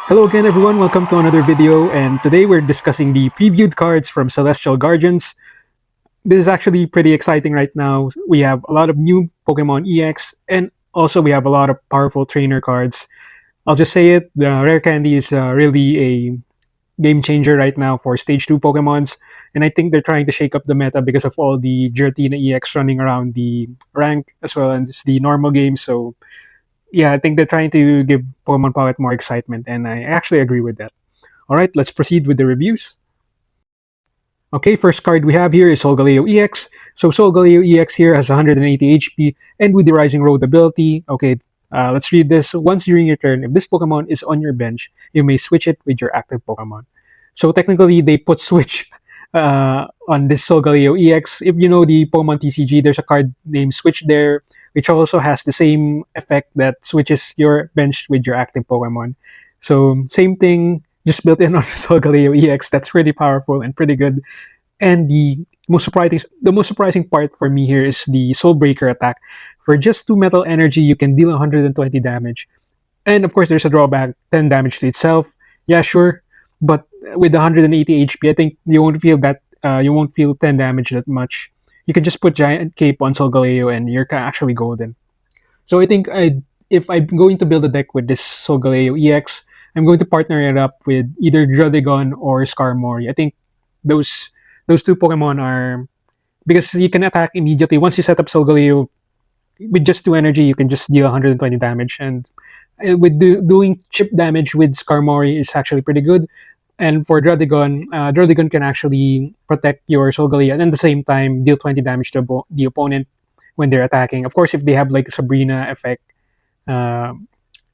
Hello again, everyone. Welcome to another video. And today we're discussing the previewed cards from Celestial Guardians. This is actually pretty exciting right now. We have a lot of new Pokemon EX, and also we have a lot of powerful trainer cards. I'll just say it: the rare candy is really a game changer right now for Stage 2 Pokemons. And I think they're trying to shake up the meta because of all the Giratina EX running around the rank as well as the normal games. So yeah, I think they're trying to give Pokemon Pocket more excitement, and I actually agree with that. All right, let's proceed with the reviews. Okay, first card we have here is Solgaleo EX. So Solgaleo EX here has 180 HP, and with the Rising Road ability, okay, let's read this. Once during your turn, if this Pokemon is on your bench, you may switch it with your active Pokemon. So technically, they put switch on this Solgaleo EX. If you know the Pokemon TCG, there's a card named Switch there, which also has the same effect that switches your bench with your active Pokemon. So same thing, just built in on Solgaleo EX. That's pretty powerful and pretty good. And the most surprising part for me here is the Soul Breaker attack. For just 2 metal energy, you can deal 120 damage. And of course, there's a drawback: 10 damage to itself. Yeah, sure, but with 180 HP, I think you won't feel that. You won't feel 10 damage that much. You can just put Giant Cape on Solgaleo, and you're actually golden. So I think if I'm going to build a deck with this Solgaleo EX, I'm going to partner it up with either Druddigon or Skarmory. I think those those two Pokemon are, because you can attack immediately once you set up Solgaleo with just 2 energy. You can just deal 120 damage, and with doing chip damage with Skarmory is actually pretty good. And for Druddigon can actually protect your Solgaleo and at the same time deal 20 damage to the opponent when they're attacking. Of course, if they have like a Sabrina effect, uh,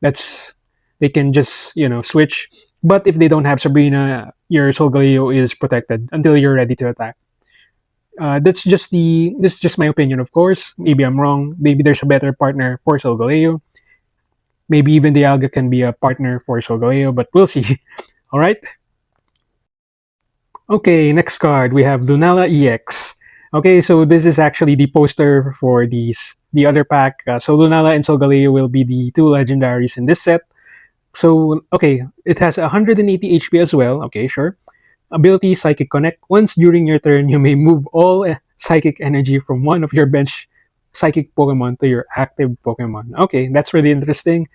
that's they can just switch. But if they don't have Sabrina, your Solgaleo is protected until you're ready to attack. This is just my opinion, of course. Maybe I'm wrong. Maybe there's a better partner for Solgaleo. Maybe even the Alga can be a partner for Solgaleo, but we'll see. All right. Okay, next card we have Lunala EX. Okay, so this is actually the poster for the other pack. So Lunala and Solgaleo will be the two legendaries in this set. So okay, it has 180 HP as well. Okay, sure. Ability Psychic Connect. Once during your turn, you may move all psychic energy from one of your bench psychic Pokemon to your active Pokemon. Okay, that's really interesting.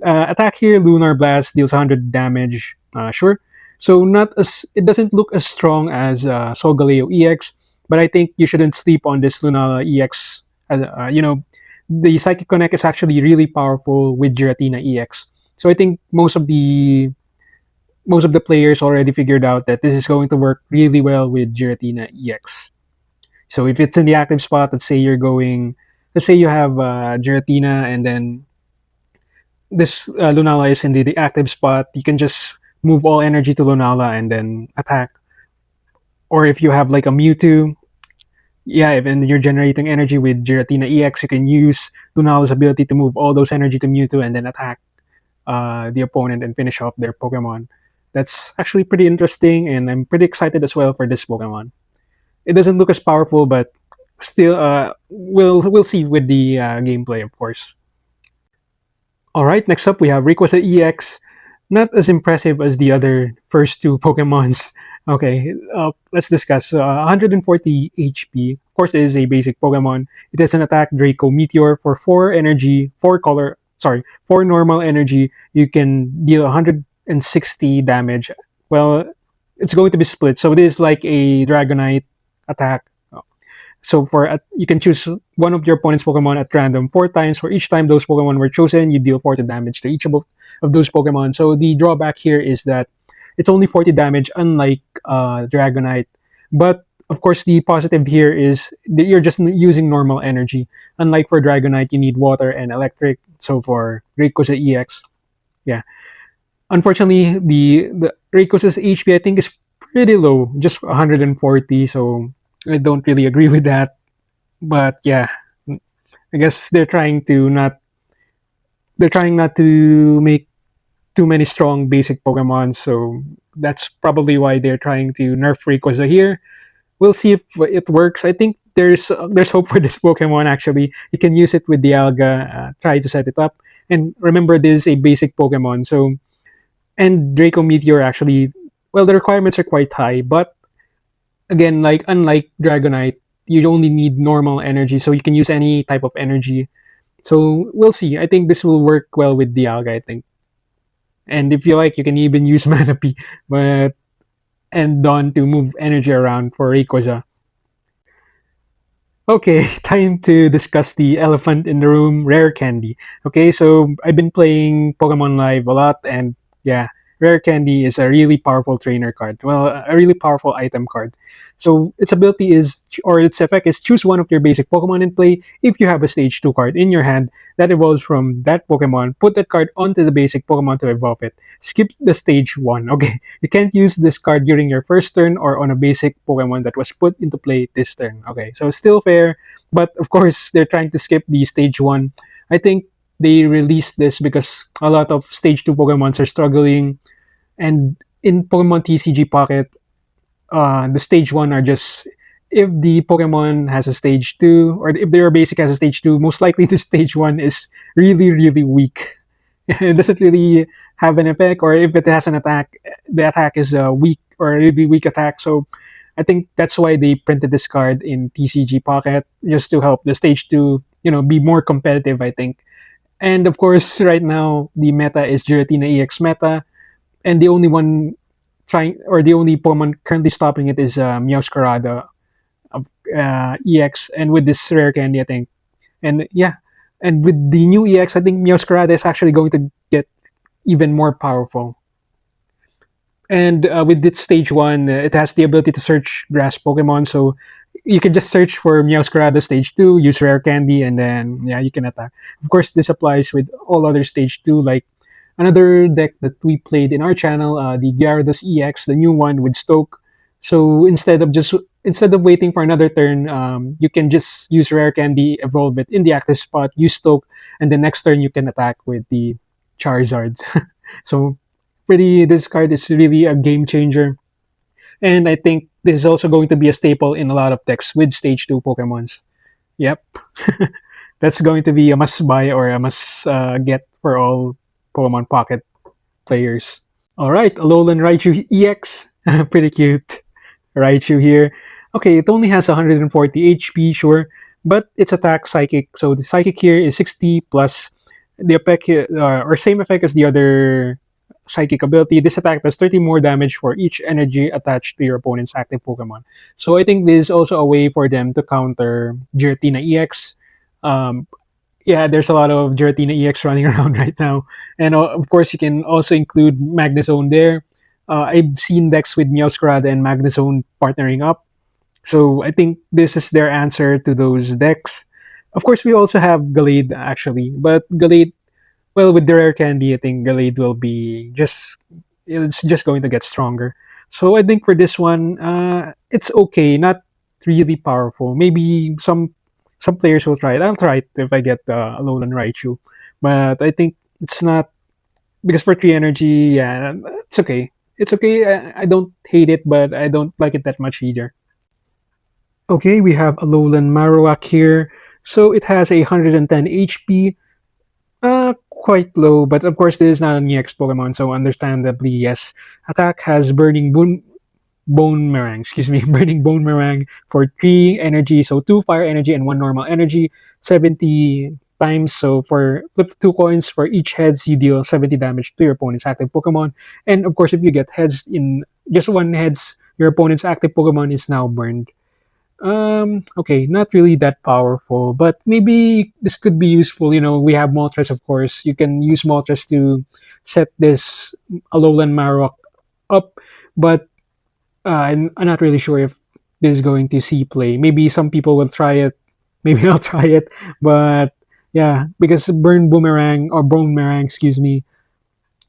Attack here, Lunar Blast deals 100 damage. Sure. So not as it doesn't look as strong as Solgaleo EX, but I think you shouldn't sleep on this Lunala EX. The Psychic Connect is actually really powerful with Giratina EX. So I think most of the players already figured out that this is going to work really well with Giratina EX. So if it's in the active spot, let's say you have Giratina, and then this Lunala is in the active spot, you can just move all energy to Lunala and then attack. Or if you have like a Mewtwo, yeah, if and you're generating energy with Giratina EX, you can use Lunala's ability to move all those energy to Mewtwo and then attack the opponent and finish off their Pokemon. That's actually pretty interesting, and I'm pretty excited as well for this Pokemon. It doesn't look as powerful, but still, we'll see with the gameplay, of course. All right, next up we have Rayquaza EX. Not as impressive as the other first two Pokemons. Okay, let's discuss. 140 HP. Of course, it is a basic Pokemon. It has an attack Draco Meteor for 4 energy, 4 normal energy. You can deal 160 damage. Well, it's going to be split. So it is like a Dragonite attack. So you can choose one of your opponent's Pokemon at random 4 times. For each time those Pokemon were chosen, you deal 40 damage to each of those Pokemon. So the drawback here is that it's only 40 damage, unlike Dragonite. But of course, the positive here is that you're just using normal energy. Unlike for Dragonite, you need water and electric. So for Rayquaza EX, yeah. Unfortunately, the Rayquaza's HP I think is pretty low, just 140. So I don't really agree with that. But yeah, I guess they're trying not to make too many strong basic Pokemon, so that's probably why they're trying to nerf Rayquaza here. We'll see if it works. I think there's hope for this Pokemon. Actually, you can use it with the Alga. Try to set it up, and remember this is a basic Pokemon. So And Draco Meteor actually, well, the requirements are quite high, but again, like unlike Dragonite, you only need normal energy, so you can use any type of energy. So we'll see. I think this will work well with Dialga, I think. And if you like, you can even use Manapy, but and Dawn to move energy around for Rayquaza. Okay, time to discuss the elephant in the room, rare candy. Okay, so I've been playing Pokemon Live a lot, and yeah, rare candy is a really powerful trainer card. Well, a really powerful item card. So its ability is, or its effect is, choose one of your basic Pokemon and play. If you have a Stage 2 card in your hand that evolves from that Pokemon, put that card onto the basic Pokemon to evolve it. Skip the Stage 1. Okay, you can't use this card during your first turn or on a basic Pokemon that was put into play this turn. Okay, so still fair, but of course they're trying to skip the Stage 1. I think they released this because a lot of Stage 2 Pokemons are struggling, and in Pokemon TCG Pocket, the Stage 1 are just, if the Pokemon has a Stage 2, or if their basic has a Stage 2, most likely the Stage 1 is really, really weak. It doesn't really have an effect, or if it has an attack, the attack is a weak or a really weak attack. So I think that's why they printed this card in TCG Pocket, just to help the Stage 2, be more competitive, I think. And of course, right now the meta is Giratina EX meta, and the only one trying, or the only Pokemon currently stopping it is Meowscarada of EX, and with this rare candy, I think. And yeah, and with the new EX, I think Meowscarada is actually going to get even more powerful. And with its Stage 1, it has the ability to search grass Pokemon, so you can just search for Meowscarada Stage 2, use Rare Candy, and then, yeah, you can attack. Of course, this applies with all other Stage 2, like another deck that we played in our channel, the Gyarados EX, the new one with Stoke. So instead of waiting for another turn, you can just use Rare Candy, evolve it in the active spot, use Stoke, and the next turn you can attack with the Charizards. So pretty, this card is really a game changer, and I think this is also going to be a staple in a lot of decks with Stage 2 Pokemons. Yep. That's going to be a must buy or a must get for all Pokemon Pocket players. All right, Alolan Raichu EX. Pretty cute Raichu here. Okay, it only has 140 HP, sure, but its attack Psychic. So the Psychic here is 60 plus the effect, or same effect as the other Psychic ability. This attack does 30 more damage for each energy attached to your opponent's active Pokemon. So I think this is also a way for them to counter Giratina EX. Um, yeah, there's a lot of Giratina EX running around right now. And of course, you can also include Magnezone there. I've seen decks with Meowscarada and Magnezone partnering up. So I think this is their answer to those decks. Of course, we also have Gallade, actually. But Gallade, well, with the rare candy, I think Gallade will be just, it's just going to get stronger. So I think for this one, it's okay, not really powerful. Maybe some players will try it. I'll try it if I get Alolan Raichu, but I think it's not, because for 3 energy, yeah, it's okay. It's okay. I don't hate it, but I don't like it that much either. Okay, we have Alolan Marowak here. So it has 110 HP. Quite low, but of course this is not an EX Pokemon, so understandably, yes. Attack has Bone Meringue, excuse me, Burning Bone Meringue for 3 energy, so 2 fire energy and 1 normal energy, 70 times. So for flip 2 coins for each heads, you deal 70 damage to your opponent's active Pokemon. And of course, if you get heads in just 1 heads, your opponent's active Pokemon is now burned. Okay, not really that powerful, but maybe this could be useful. We have Moltres, of course. You can use Moltres to set this Alolan Marowak up, but I'm not really sure if this is going to see play. Maybe some people will try it. Maybe I'll try it. But yeah, because Burn Boomerang or Boomerang, excuse me,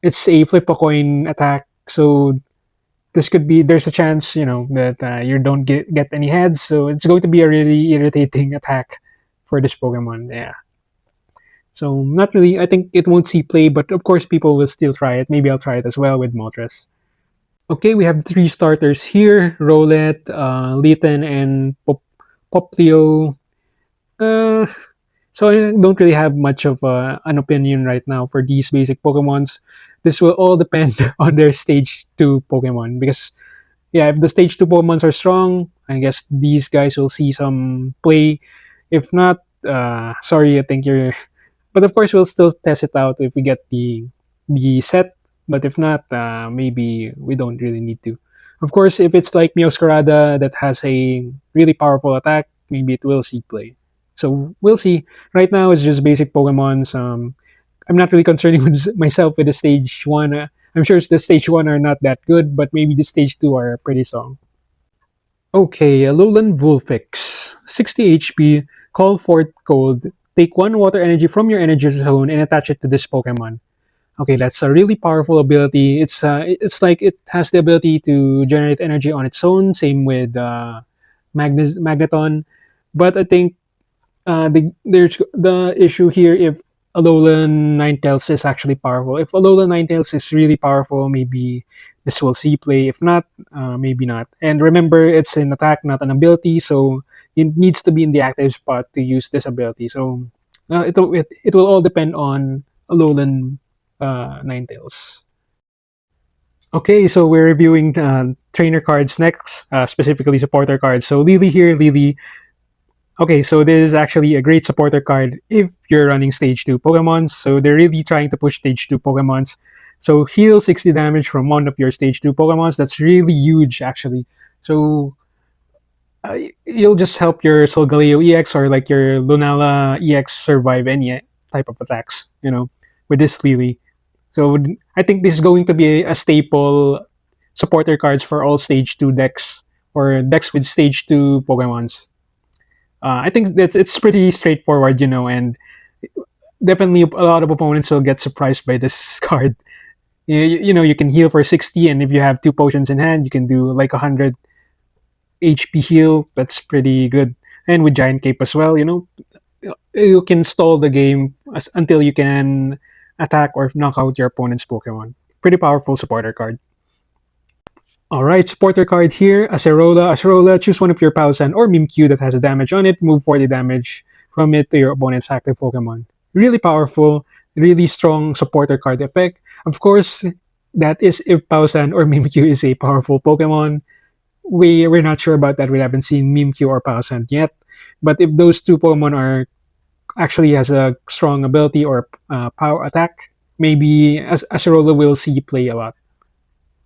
it's a flip a coin attack. So this could be, there's a chance, that you don't get any heads. So it's going to be a really irritating attack for this Pokemon. Yeah. So not really. I think it won't see play, but of course people will still try it. Maybe I'll try it as well with Moltres. Okay, we have 3 starters here: Rowlet, Litten, and Poplio. Uh, so I don't really have much of an opinion right now for these basic Pokemons. this will all depend on their stage 2 Pokemon because yeah, if the stage 2 Pokemons are strong, I guess these guys will see some play. If not, sorry, I think you're. But of course, we'll still test it out if we get the set. But if not, maybe we don't really need to. Of course, if it's like Meowscarada that has a really powerful attack, maybe it will see play. So we'll see. Right now, it's just basic Pokemons. I'm not really concerning with myself with the stage one. I'm sure the stage one are not that good, but maybe the stage two are pretty strong. Okay, Alolan Vulpix, 60 HP, call forth cold. Take one water energy from your energy zone and attach it to this Pokemon. Okay, that's a really powerful ability. It's like it has the ability to generate energy on its own. Same with Magneton, but I think there's the issue here if Alolan Ninetales is actually powerful. If Alolan Ninetales is really powerful, maybe this will see play. If not, maybe not. And remember, it's an attack, not an ability, so it needs to be in the active spot to use this ability. So it will all depend on Alolan Ninetales. Okay, so we're reviewing trainer cards next, specifically supporter cards. So Lillie here, Lillie. Okay, so this is actually a great supporter card if you're running stage 2 Pokemons. So they're really trying to push stage 2 Pokemons. So heal 60 damage from one of your stage 2 Pokemons. That's really huge, actually. So you'll just help your Solgaleo EX or like your Lunala EX survive any type of attacks, with this Lily. So I think this is going to be a staple supporter cards for all stage 2 decks or decks with stage 2 Pokemons. I think that it's pretty straightforward, and definitely a lot of opponents will get surprised by this card. You can heal for 60, and if you have two potions in hand, you can do like 100 HP heal. That's pretty good. And with Giant Cape as well, you can stall the game until you can attack or knock out your opponent's Pokemon. Pretty powerful supporter card. All right, supporter card here, Acerola. Acerola, choose one of your Palsan or Mimikyu that has damage on it. Move 40 damage from it to your opponent's active Pokemon. Really powerful, really strong supporter card effect. Of course, that is if Palsan or Mimikyu is a powerful Pokemon. We're not sure about that. We haven't seen Mimikyu or Palsan yet. But if those two Pokemon are actually has a strong ability or power attack, maybe Acerola will see play a lot.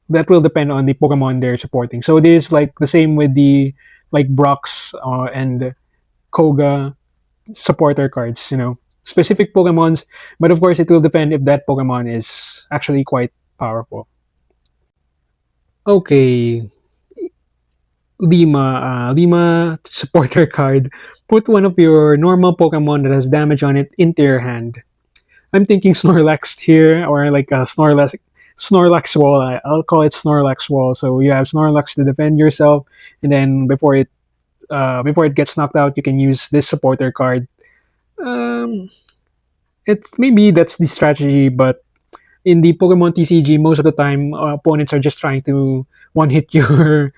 That will depend on the Pokemon they're supporting. So it is like the same with the like Brox and Koga supporter cards, specific Pokemons. But of course, it will depend if that Pokemon is actually quite powerful. Okay, Lima supporter card. Put one of your normal Pokemon that has damage on it into your hand. I'm thinking Snorlax here, or like a Snorlax wall. I'll call it Snorlax wall. So you have Snorlax to defend yourself, and then before it gets knocked out, you can use this supporter card. Um, it's maybe that's the strategy, but in the Pokemon TCG, most of the time opponents are just trying to one hit your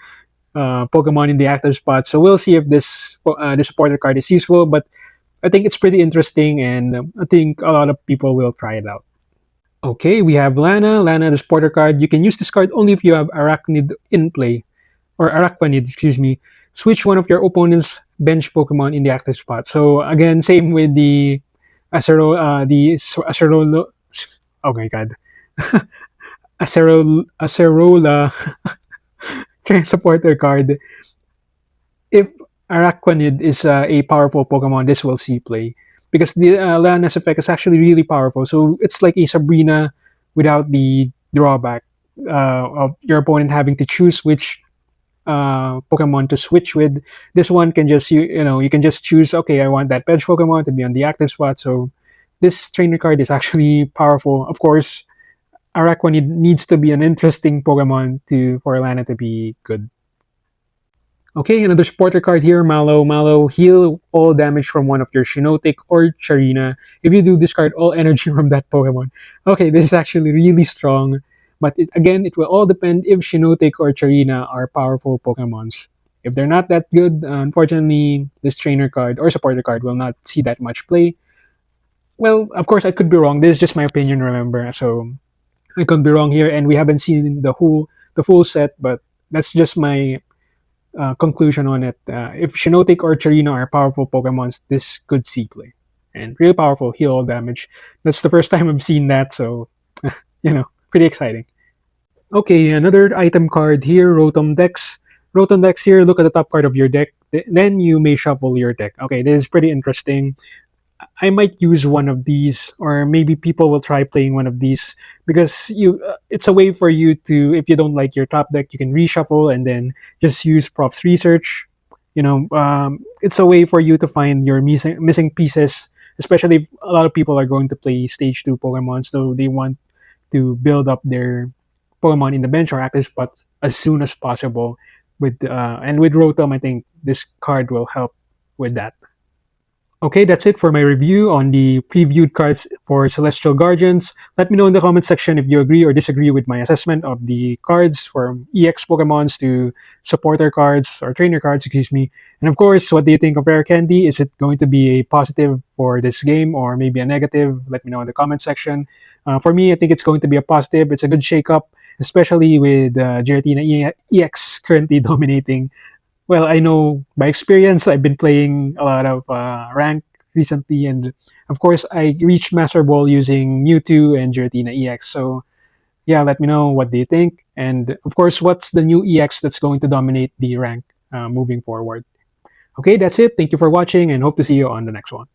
Pokemon in the active spot. So we'll see if this supporter card is useful. But I think it's pretty interesting, and I think a lot of people will try it out. Okay, we have Lana. Lana, the supporter card. You can use this card only if you have Arachnid in play, or Araquanid, excuse me. Switch one of your opponent's bench Pokemon in the active spot. So again, same with the Acerola. Oh my god, Acerola supporter card. If Araquanid is a powerful Pokemon, this will see play because the Lana's effect is actually really powerful. So it's like a Sabrina without the drawback of your opponent having to choose which Pokemon to switch with. This one can just you can just choose. Okay, I want that bench Pokemon to be on the active spot. So this trainer card is actually powerful. Of course, Araquanid needs to be an interesting Pokemon for Lana to be good. Okay, another supporter card here, Mallow. Mallow, heal all damage from one of your Shinotic or Charina. If you do, discard all energy from that Pokemon. Okay, this is actually really strong. But again, it will all depend if Shinotic or Charina are powerful Pokemons. If they're not that good, unfortunately, this trainer card or supporter card will not see that much play. Well, of course, I could be wrong. This is just my opinion, remember. So I could be wrong here, and we haven't seen the full set, but that's just my conclusion on it. If Shinotic or Charino are powerful Pokemons, this could see play. And really powerful heal damage. That's the first time I've seen that, so pretty exciting. Okay, another item card here, Rotom Dex. Rotom Dex here, look at the top card of your deck. Then you may shuffle your deck. Okay, this is pretty interesting. I might use one of these, or maybe people will try playing one of these because it's a way for you to, if you don't like your top deck, you can reshuffle and then just use Prof's research. It's a way for you to find your missing pieces, especially if a lot of people are going to play Stage 2 Pokemon, so they want to build up their Pokemon in the bench or active spots as soon as possible. With Rotom, I think this card will help with that. Okay, that's it for my review on the previewed cards for Celestial Guardians. Let me know in the comment section if you agree or disagree with my assessment of the cards for EX Pokemons to supporter cards or trainer cards, excuse me. And of course, what do you think of Rare Candy? Is it going to be a positive for this game or maybe a negative? Let me know in the comment section. For me, I think it's going to be a positive. It's a good shakeup, especially with Giratina EX currently dominating. Well, I know by experience, I've been playing a lot of rank recently, and of course, I reached Master Ball using Mewtwo and Giratina EX. So, yeah, let me know what do you think, and of course, what's the new EX that's going to dominate the rank moving forward. Okay, that's it. Thank you for watching, and hope to see you on the next one.